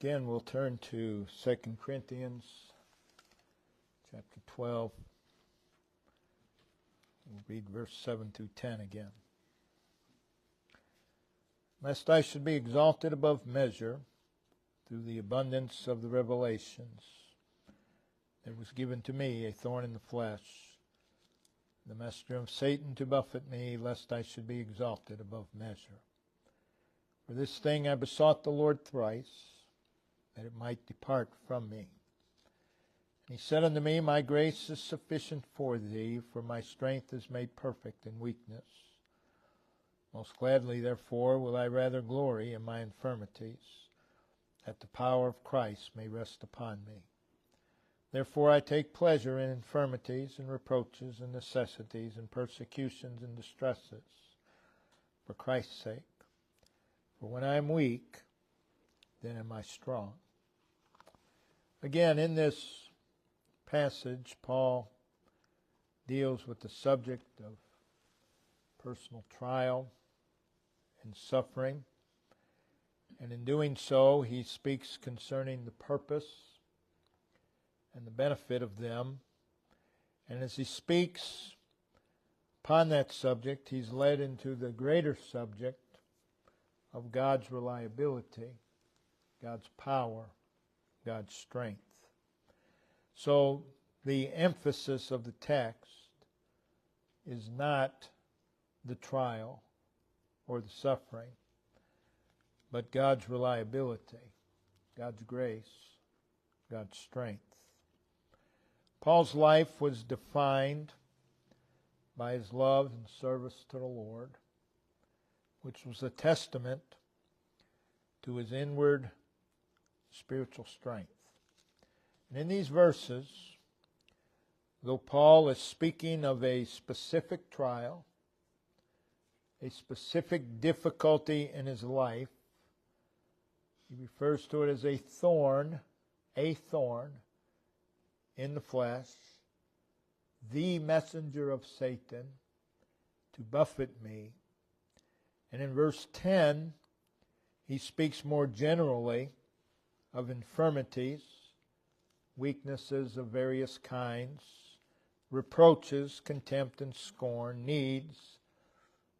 Again, we'll turn to 2 Corinthians chapter 12. We'll read verse 7 through 10 again. Lest I should be exalted above measure through the abundance of the revelations, there was given to me a thorn in the flesh, the messenger of Satan to buffet me, lest I should be exalted above measure. For this thing I besought the Lord thrice, that it might depart from me. And he said unto me, My grace is sufficient for thee, for my strength is made perfect in weakness. Most gladly, therefore, will I rather glory in my infirmities, that the power of Christ may rest upon me. Therefore I take pleasure in infirmities and reproaches and necessities and persecutions and distresses, for Christ's sake. For when I am weak, then am I strong. Again, in this passage, Paul deals with the subject of personal trial and suffering. And in doing so, he speaks concerning the purpose and the benefit of them. And as he speaks upon that subject, he's led into the greater subject of God's reliability, God's power, God's strength. So the emphasis of the text is not the trial or the suffering, but God's reliability, God's grace, God's strength. Paul's life was defined by his love and service to the Lord, which was a testament to his inward spiritual strength. And in these verses, though Paul is speaking of a specific trial, a specific difficulty in his life, he refers to it as a thorn in the flesh, the messenger of Satan to buffet me. And in verse 10, he speaks more generally of infirmities, weaknesses of various kinds, reproaches, contempt and scorn, needs,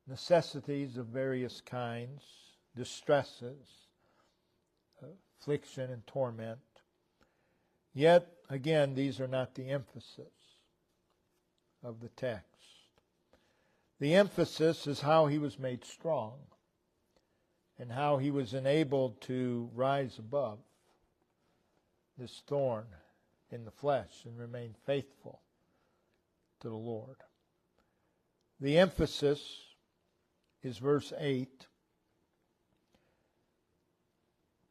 necessities of various kinds, distresses, affliction and torment. Yet, again, these are not the emphasis of the text. The emphasis is how he was made strong and how he was enabled to rise above this thorn in the flesh and remain faithful to the Lord. The emphasis is verse 8,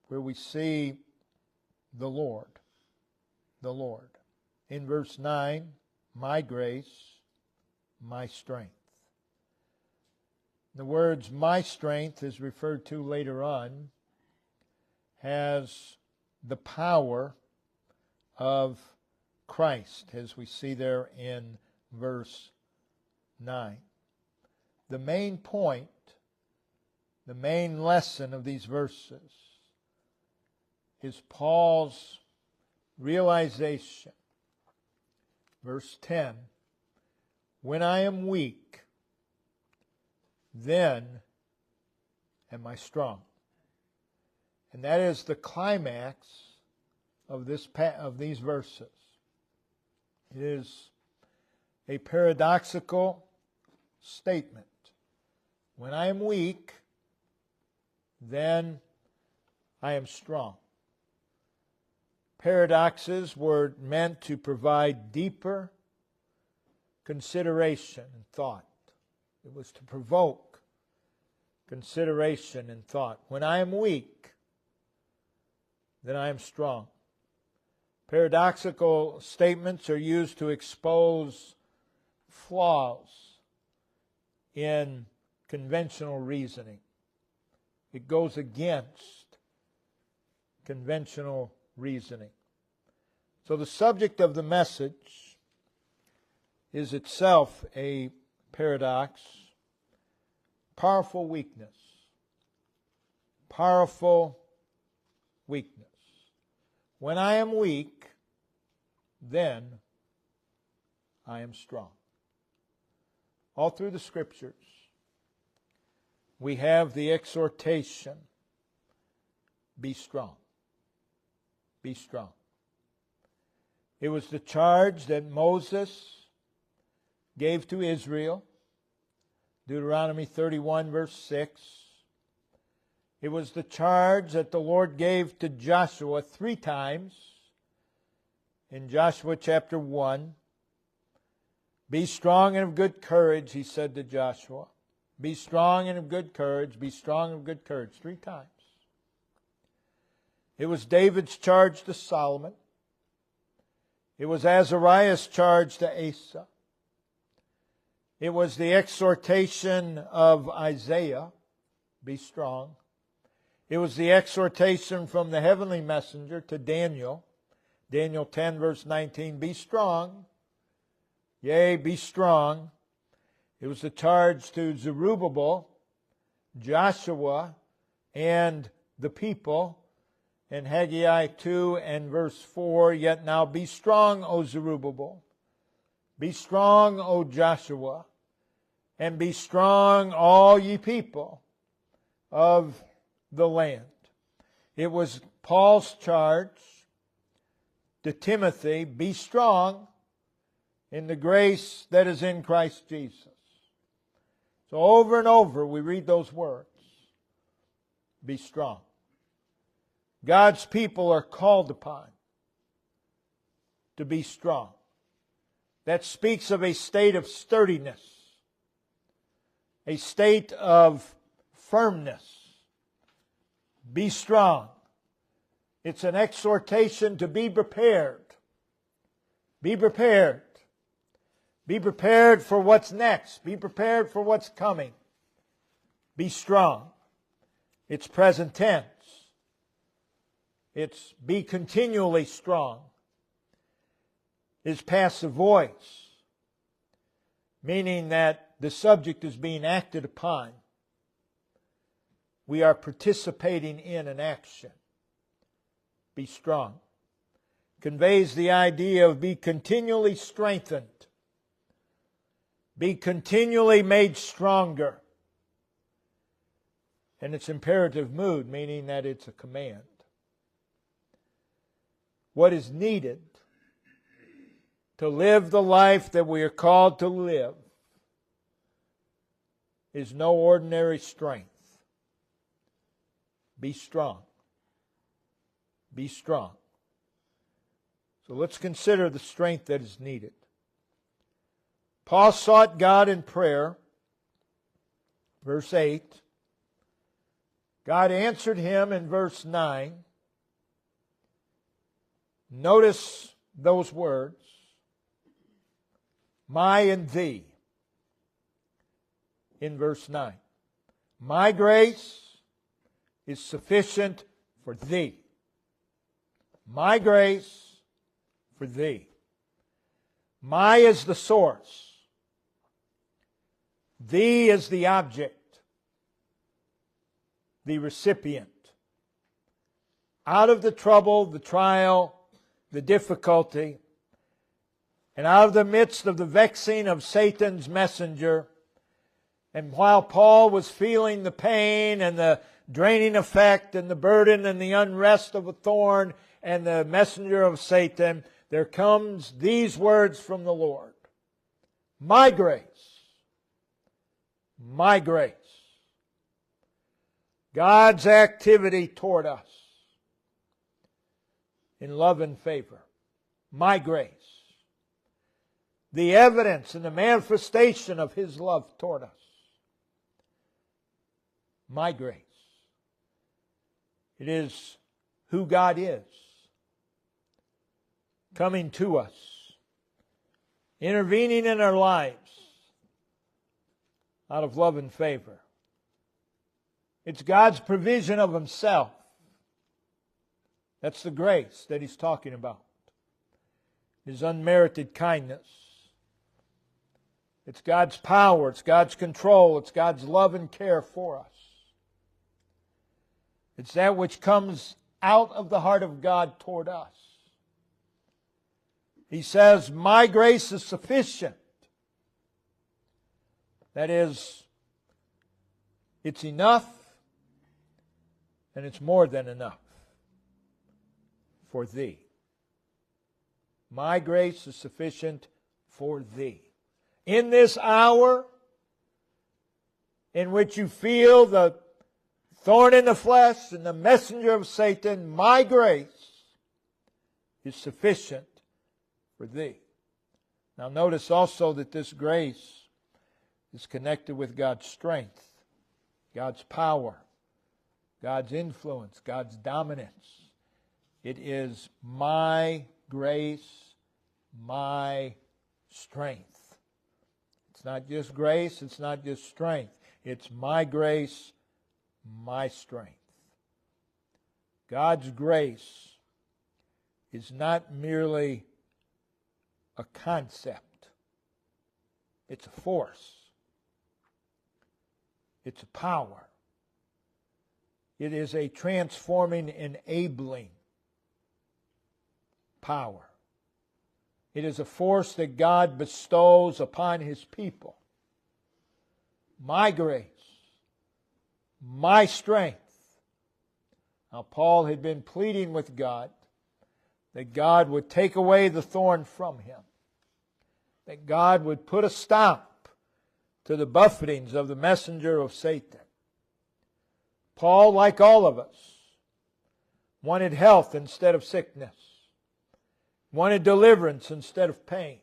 where we see the Lord. The Lord. In verse 9, my grace, my strength. The words my strength is referred to later on has the power of Christ, as we see there in verse 9. The main point, the main lesson of these verses is Paul's realization. Verse 10, when I am weak, then am I strong. And that is the climax of these verses. It is a paradoxical statement. When I am weak, then I am strong. Paradoxes were meant to provide deeper consideration and thought. It was to provoke consideration and thought. When I am weak, then I am strong. Paradoxical statements are used to expose flaws in conventional reasoning. It goes against conventional reasoning. So the subject of the message is itself a paradox. Powerful weakness. Powerful weakness. When I am weak, then I am strong. All through the Scriptures, we have the exhortation, be strong. Be strong. It was the charge that Moses gave to Israel, Deuteronomy 31, verse 6. It was the charge that the Lord gave to Joshua 3 times in Joshua chapter 1. Be strong and of good courage, he said to Joshua. Be strong and of good courage, be strong and of good courage, 3 times. It was David's charge to Solomon. It was Azariah's charge to Asa. It was the exhortation of Isaiah, be strong. It was the exhortation from the heavenly messenger to Daniel, Daniel 10 verse 19, be strong, yea, be strong. It was the charge to Zerubbabel, Joshua, and the people, in Haggai 2 and verse 4, yet now be strong, O Zerubbabel. Be strong, O Joshua, and be strong, all ye people of the land. It was Paul's charge to Timothy, be strong in the grace that is in Christ Jesus. So over and over we read those words, be strong. God's people are called upon to be strong. That speaks of a state of sturdiness, a state of firmness. Be strong. It's an exhortation to be prepared. Be prepared. Be prepared for what's next. Be prepared for what's coming. Be strong. It's present tense. It's be continually strong. It's passive voice, meaning that the subject is being acted upon. We are participating in an action. Be strong. Conveys the idea of be continually strengthened. Be continually made stronger. And it's imperative mood, meaning that it's a command. What is needed to live the life that we are called to live is no ordinary strength. Be strong. Be strong. So let's consider the strength that is needed. Paul sought God in prayer. Verse 8. God answered him in verse 9. Notice those words. My and thee. In verse 9. My grace is sufficient for thee. My grace for thee. My is the source. Thee is the object, the recipient. Out of the trouble, the trial, the difficulty, and out of the midst of the vexing of Satan's messenger, and while Paul was feeling the pain and the draining effect and the burden and the unrest of a thorn and the messenger of Satan, there comes these words from the Lord. My grace. My grace. God's activity toward us in love and favor. My grace. The evidence and the manifestation of His love toward us. My grace. It is who God is. Coming to us. Intervening in our lives. Out of love and favor. It's God's provision of Himself. That's the grace that He's talking about. His unmerited kindness. It's God's power. It's God's control. It's God's love and care for us. It's that which comes out of the heart of God toward us. He says, my grace is sufficient. That is, it's enough, and it's more than enough for thee. My grace is sufficient for thee. In this hour in which you feel the thorn in the flesh and the messenger of Satan, my grace is sufficient for thee. Now notice also that this grace is connected with God's strength, God's power, God's influence, God's dominance. It is my grace, my strength. It's not just grace, it's not just strength. It's my grace, my strength. God's grace is not merely a concept. It's a force. It's a power. It is a transforming, enabling power. It is a force that God bestows upon His people. My grace, my strength. Now, Paul had been pleading with God that God would take away the thorn from him, that God would put a stop to the buffetings of the messenger of Satan. Paul, like all of us, wanted health instead of sickness, wanted deliverance instead of pain.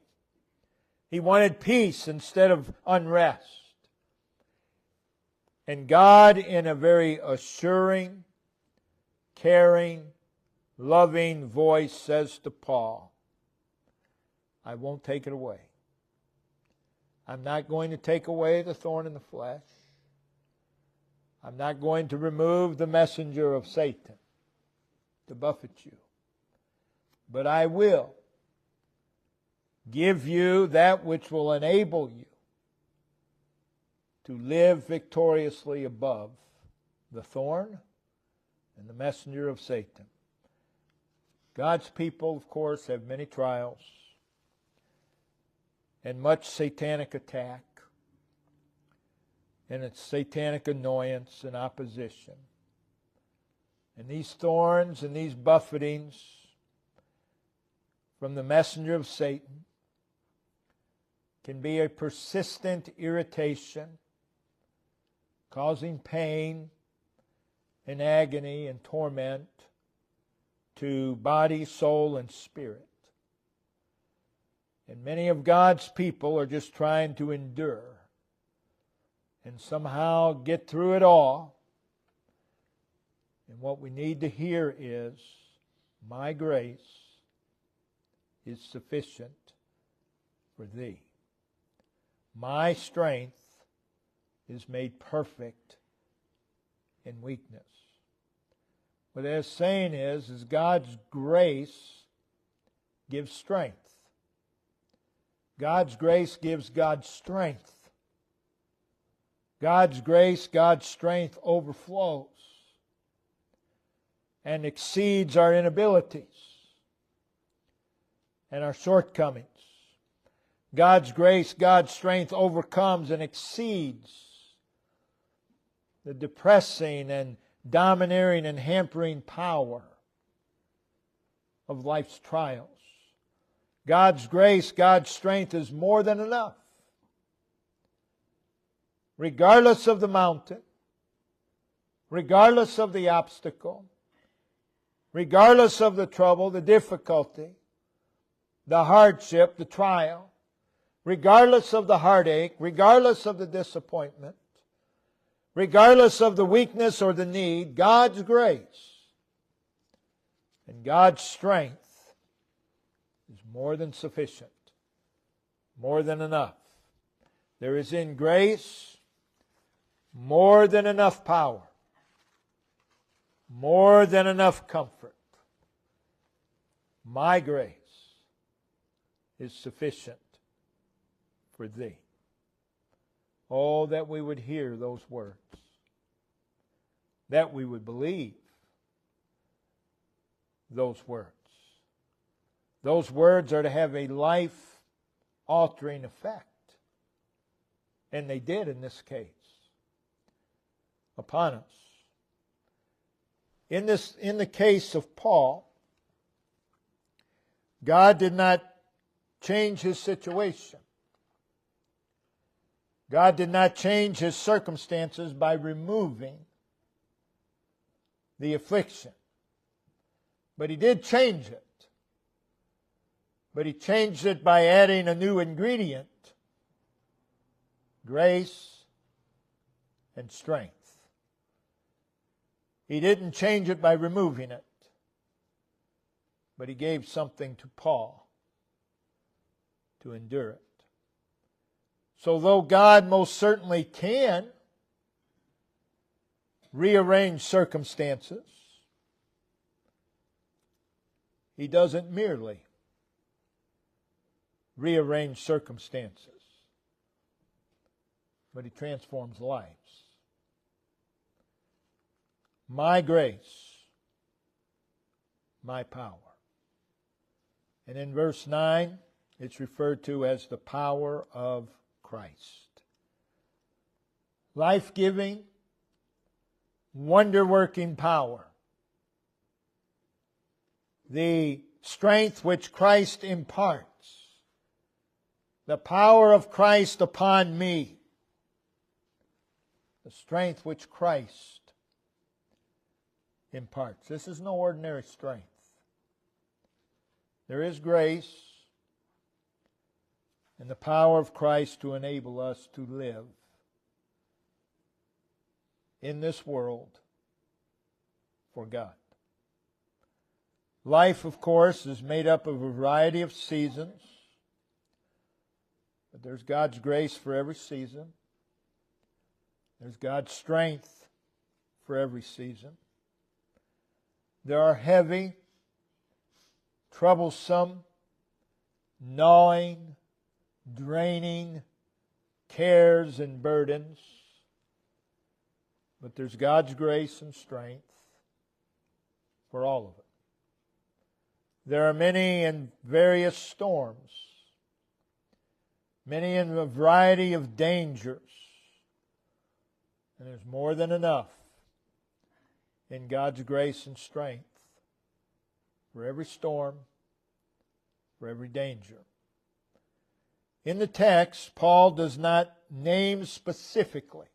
He wanted peace instead of unrest. And God, in a very assuring, caring, loving voice, says to Paul, I won't take it away. I'm not going to take away the thorn in the flesh. I'm not going to remove the messenger of Satan to buffet you. But I will give you that which will enable you to live victoriously above the thorn and the messenger of Satan. God's people, of course, have many trials and much satanic attack and its satanic annoyance and opposition. And these thorns and these buffetings from the messenger of Satan can be a persistent irritation, causing pain and agony and torment to body, soul, and spirit. And many of God's people are just trying to endure and somehow get through it all. And what we need to hear is, my grace is sufficient for thee. My strength is made perfect in weakness. What that's saying is God's grace gives strength. God's grace gives God strength. God's grace, God's strength overflows and exceeds our inabilities and our shortcomings. God's grace, God's strength overcomes and exceeds the depressing and domineering and hampering power of life's trials. God's grace, God's strength is more than enough. Regardless of the mountain, regardless of the obstacle, regardless of the trouble, the difficulty, the hardship, the trial, regardless of the heartache, regardless of the disappointment, regardless of the weakness or the need, God's grace and God's strength is more than sufficient, more than enough. There is in grace more than enough power, more than enough comfort. My grace is sufficient for thee. Oh, that we would hear those words, that we would believe, those words. Those words are to have a life-altering effect. And they did in this case upon us. In the case of Paul, God did not change his situation. God did not change his circumstances by removing the affliction. But he did change it. But he changed it by adding a new ingredient: grace and strength. He didn't change it by removing it, but he gave something to Paul to endure it. So though God most certainly can rearrange circumstances, he doesn't merely rearrange circumstances, but he transforms lives. My grace, my power. And in verse 9, it's referred to as the power of Christ. Life-giving, wonder-working power. The strength which Christ imparts. The power of Christ upon me. The strength which Christ imparts. This is no ordinary strength. There is grace and the power of Christ to enable us to live in this world for God. Life, of course, is made up of a variety of seasons, but there's God's grace for every season. There's God's strength for every season. There are heavy, troublesome, gnawing, draining cares and burdens. But there's God's grace and strength for all of it. There are many and various storms, many in a variety of dangers, and there's more than enough in God's grace and strength for every storm, for every danger. In the text, Paul does not name specifically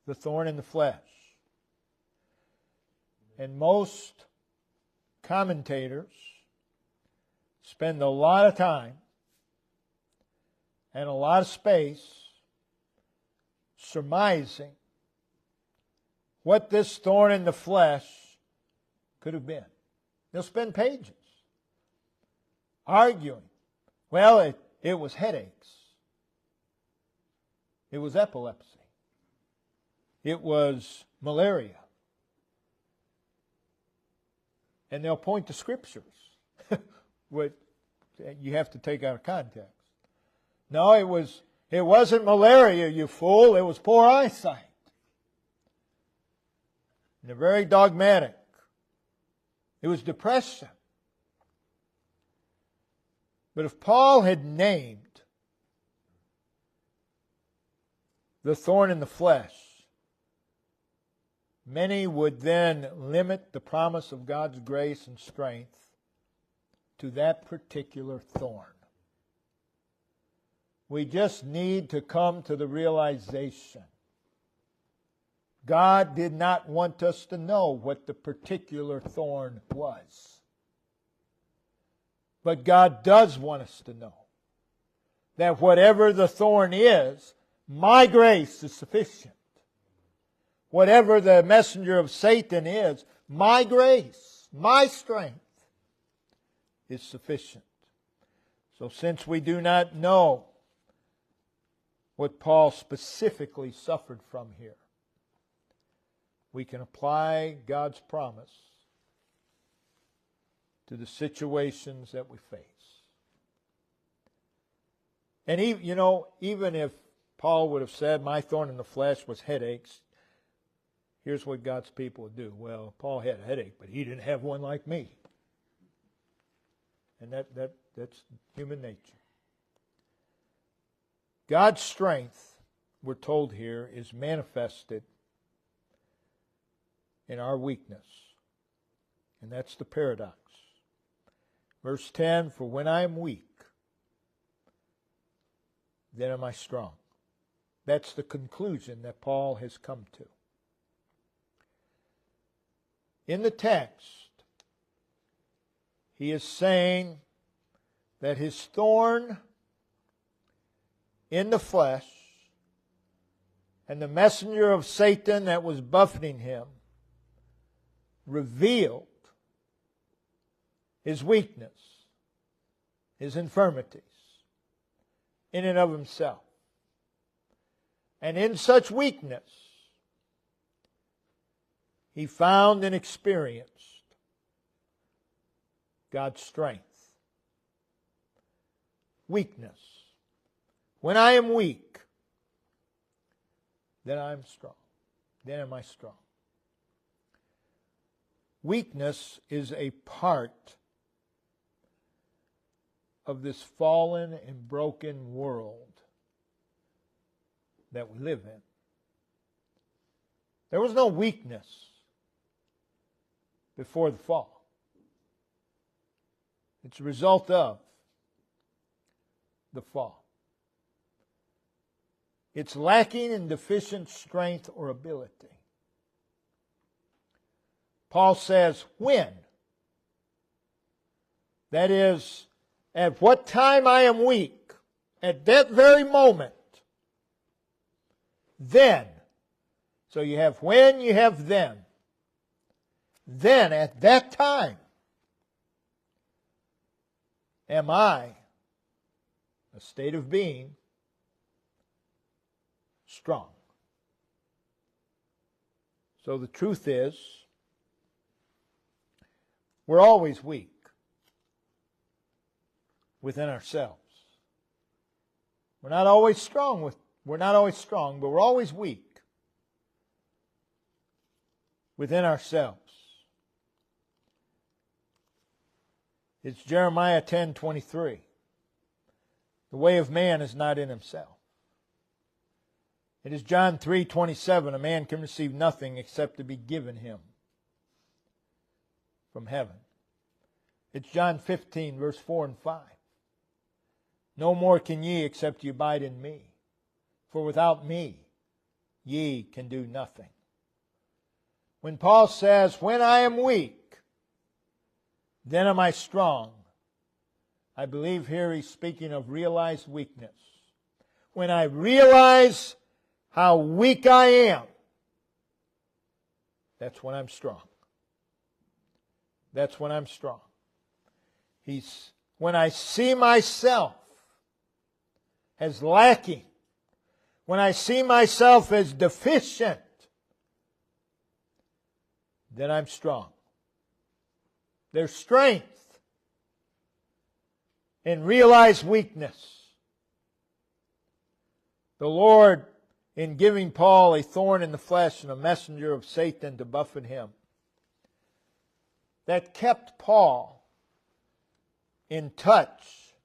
the thorn in the flesh. And most commentators spend a lot of time and a lot of space surmising what this thorn in the flesh could have been. They'll spend pages arguing. Well, it was headaches. It was epilepsy. It was malaria. And they'll point to scriptures, which you have to take out of context. No, it wasn't malaria, you fool. It was poor eyesight. And they're very dogmatic. It was depression. But if Paul had named the thorn in the flesh, many would then limit the promise of God's grace and strength to that particular thorn. We just need to come to the realization God did not want us to know what the particular thorn was. But God does want us to know that whatever the thorn is, my grace is sufficient. Whatever the messenger of Satan is, my grace, my strength is sufficient. So since we do not know what Paul specifically suffered from here, we can apply God's promise to the situations that we face. And even if Paul would have said, my thorn in the flesh was headaches, here's what God's people would do. Well, Paul had a headache, but he didn't have one like me. And that's human nature. God's strength, we're told here, is manifested in our weakness. And that's the paradox. Verse 10, for when I am weak, then am I strong. That's the conclusion that Paul has come to. In the text, he is saying that his thorn in the flesh and the messenger of Satan that was buffeting him revealed his weakness, his infirmities in and of himself. And in such weakness, he found and experienced God's strength. Weakness. When I am weak, then I am strong. Then am I strong. Weakness is a part of this fallen and broken world that we live in. There was no weakness before the fall. It's a result of the fall. It's lacking in deficient strength or ability. Paul says, when? That is, at what time I am weak, at that very moment, then. So you have when, you have then. Then, at that time, am I, a state of being, strong. So the truth is, we're always weak within ourselves. We're not always strong, but we're always weak within ourselves. It's Jeremiah 10:23. The way of man is not in himself. It is John 3:27. A man can receive nothing except to be given him from heaven. It's John 15, verse 4 and 5. No more can ye except ye abide in me. For without me ye can do nothing. When Paul says, when I am weak, then am I strong, I believe here he's speaking of realized weakness. When I realize how weak I am, that's when I'm strong. That's when I'm strong. When I see myself as lacking, when I see myself as deficient, then I'm strong. There's strength in realized weakness. The Lord, in giving Paul a thorn in the flesh and a messenger of Satan to buffet him, that kept Paul in touch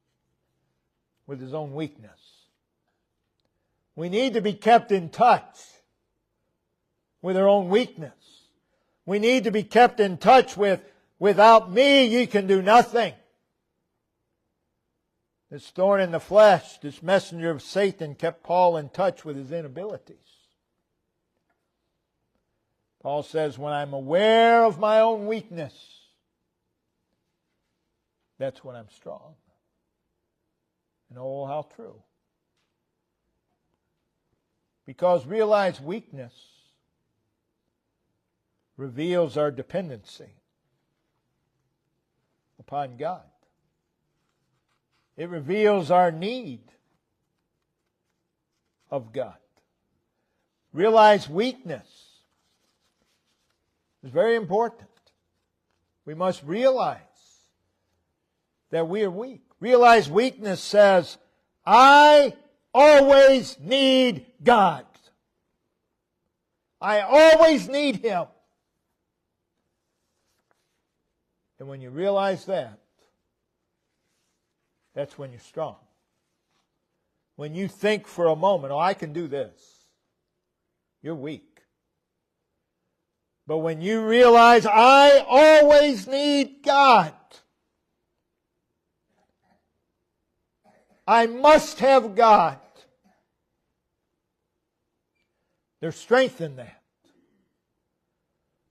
with his own weakness. We need to be kept in touch with our own weakness. We need to be kept in touch with, without me ye can do nothing. This thorn in the flesh, this messenger of Satan, kept Paul in touch with his inabilities. Paul says, when I'm aware of my own weakness, that's when I'm strong. And oh, how true. Because realized weakness reveals our dependency upon God. It reveals our need of God. Realized weakness is very important. We must realize that we are weak. Realized weakness says, I always need God. I always need Him. And when you realize that, that's when you're strong. When you think for a moment, oh, I can do this, you're weak. But when you realize, I always need God, I must have God, there's strength in that.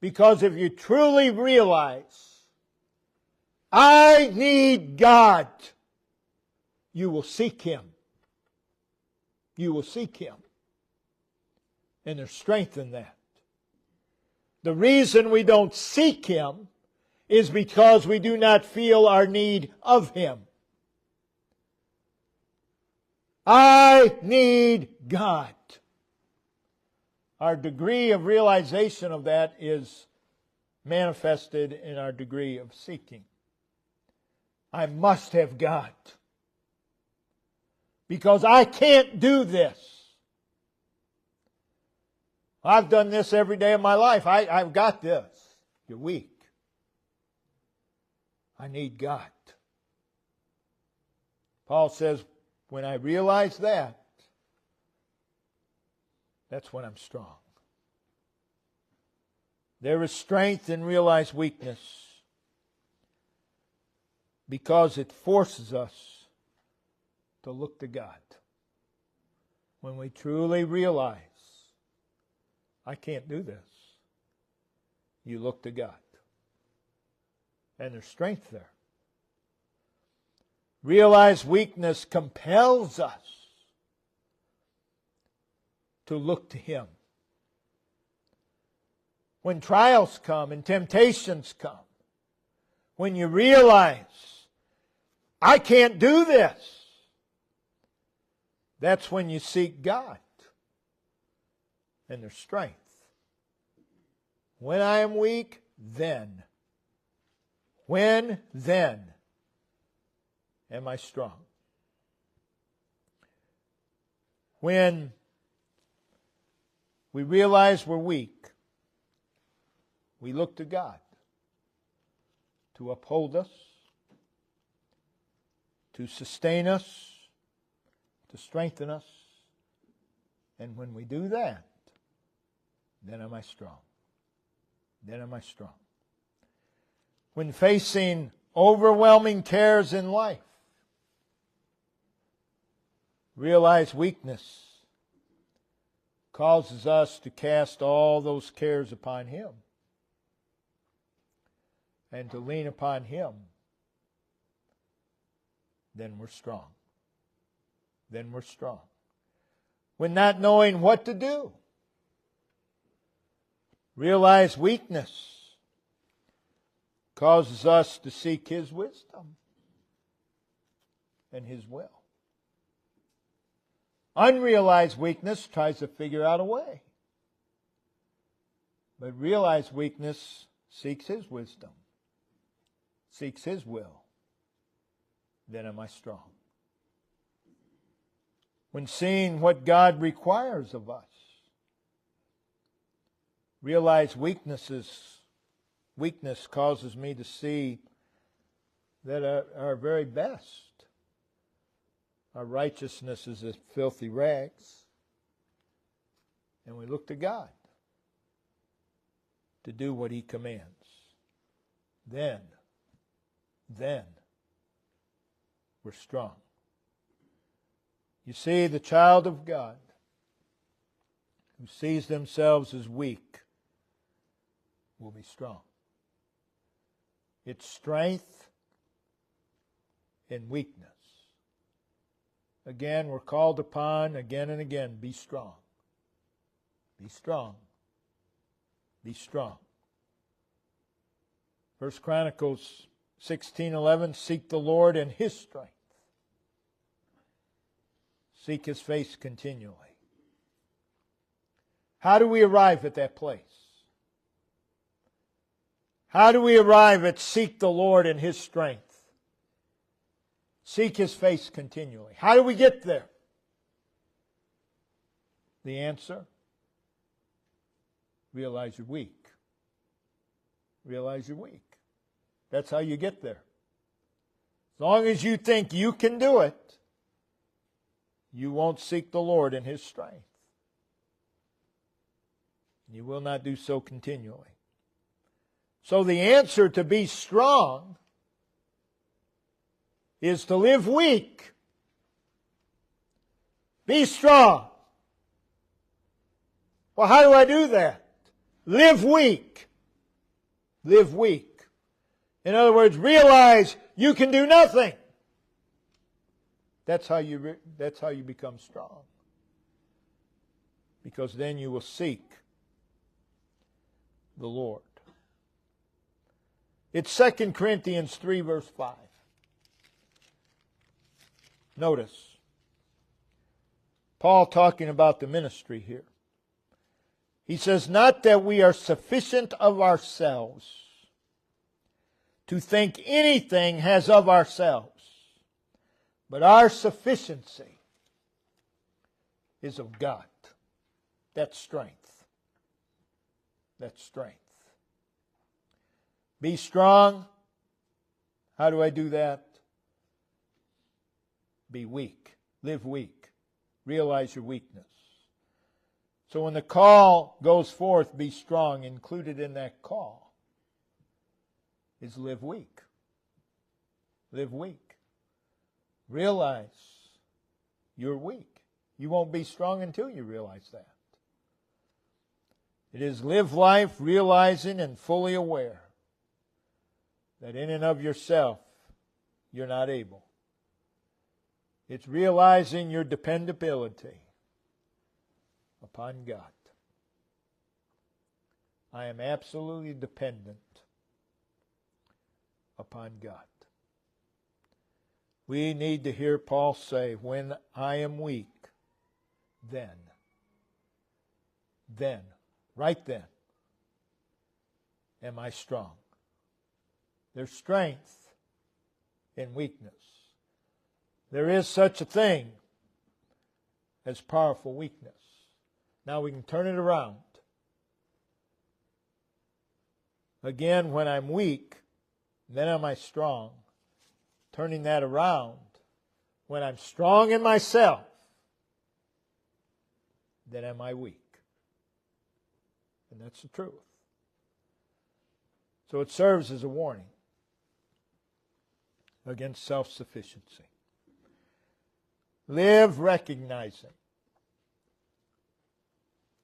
Because if you truly realize, I need God, you will seek Him. You will seek Him. And there's strength in that. The reason we don't seek Him is because we do not feel our need of Him. I need God. Our degree of realization of that is manifested in our degree of seeking. I must have God. Because I can't do this. I've done this every day of my life. I've got this. You're weak. I need God. Paul says, when I realize that, that's when I'm strong. There is strength in realized weakness because it forces us to look to God. When we truly realize, I can't do this, you look to God. And there's strength there. Realized weakness compels us to look to Him. When trials come and temptations come, when you realize, I can't do this, that's when you seek God. And there's strength. When I am weak, then. When, then, am I strong? When we realize we're weak, we look to God to uphold us, to sustain us, to strengthen us. And when we do that, then am I strong. Then am I strong. When facing overwhelming cares in life, realize weakness causes us to cast all those cares upon Him and to lean upon Him. Then we're strong. Then we're strong. When not knowing what to do, realize weakness causes us to seek His wisdom and His will. Unrealized weakness tries to figure out a way. But realized weakness seeks His wisdom, seeks His will. Then am I strong. When seeing what God requires of us, realize weakness causes me to see that our very best, our righteousness is as filthy rags. And we look to God to do what He commands. Then we're strong. You see, the child of God who sees themselves as weak will be strong. It's strength in weakness. Again, we're called upon again and again, be strong. Be strong. Be strong. 1 Chronicles 16:11, seek the Lord in His strength. Seek His face continually. How do we arrive at that place? How do we arrive at seek the Lord in His strength? Seek His face continually. How do we get there? The answer? Realize you're weak. Realize you're weak. That's how you get there. As long as you think you can do it, you won't seek the Lord in His strength. You will not do so continually. So the answer to be strong is to live weak. Be strong. Well, how do I do that? Live weak. Live weak. In other words, realize you can do nothing. That's how you become strong. Because then you will seek the Lord. It's 2 Corinthians 3 verse 5. Notice, Paul talking about the ministry here. He says, not that we are sufficient of ourselves to think anything has of ourselves, but our sufficiency is of God. That's strength. That's strength. Be strong. How do I do that? Be weak. Live weak. Realize your weakness. So when the call goes forth, be strong. Included in that call is live weak. Live weak. Realize you're weak. You won't be strong until you realize that. It is live life realizing and fully aware that in and of yourself you're not able. It's realizing your dependability upon God. I am absolutely dependent upon God. We need to hear Paul say, when I am weak, then, right then, am I strong. There's strength in weakness. There is such a thing as powerful weakness. Now we can turn it around. Again, when I'm weak, then am I strong. Turning that around, when I'm strong in myself, then am I weak. And that's the truth. So it serves as a warning against self-sufficiency. Live recognizing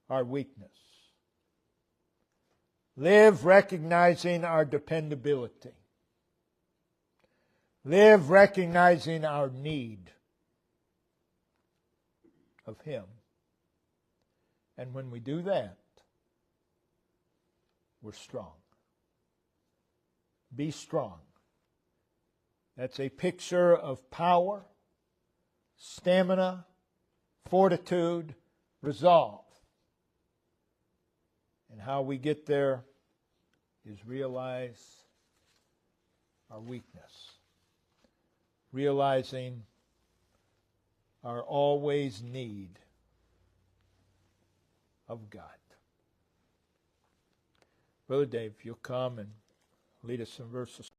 our weakness. Live recognizing our dependability. Live recognizing our need of Him. And when we do that, we're strong. Be strong. That's a picture of power, stamina, fortitude, resolve. And how we get there is realize our weakness. Realizing our always need of God. Brother Dave, if you'll come and lead us in verses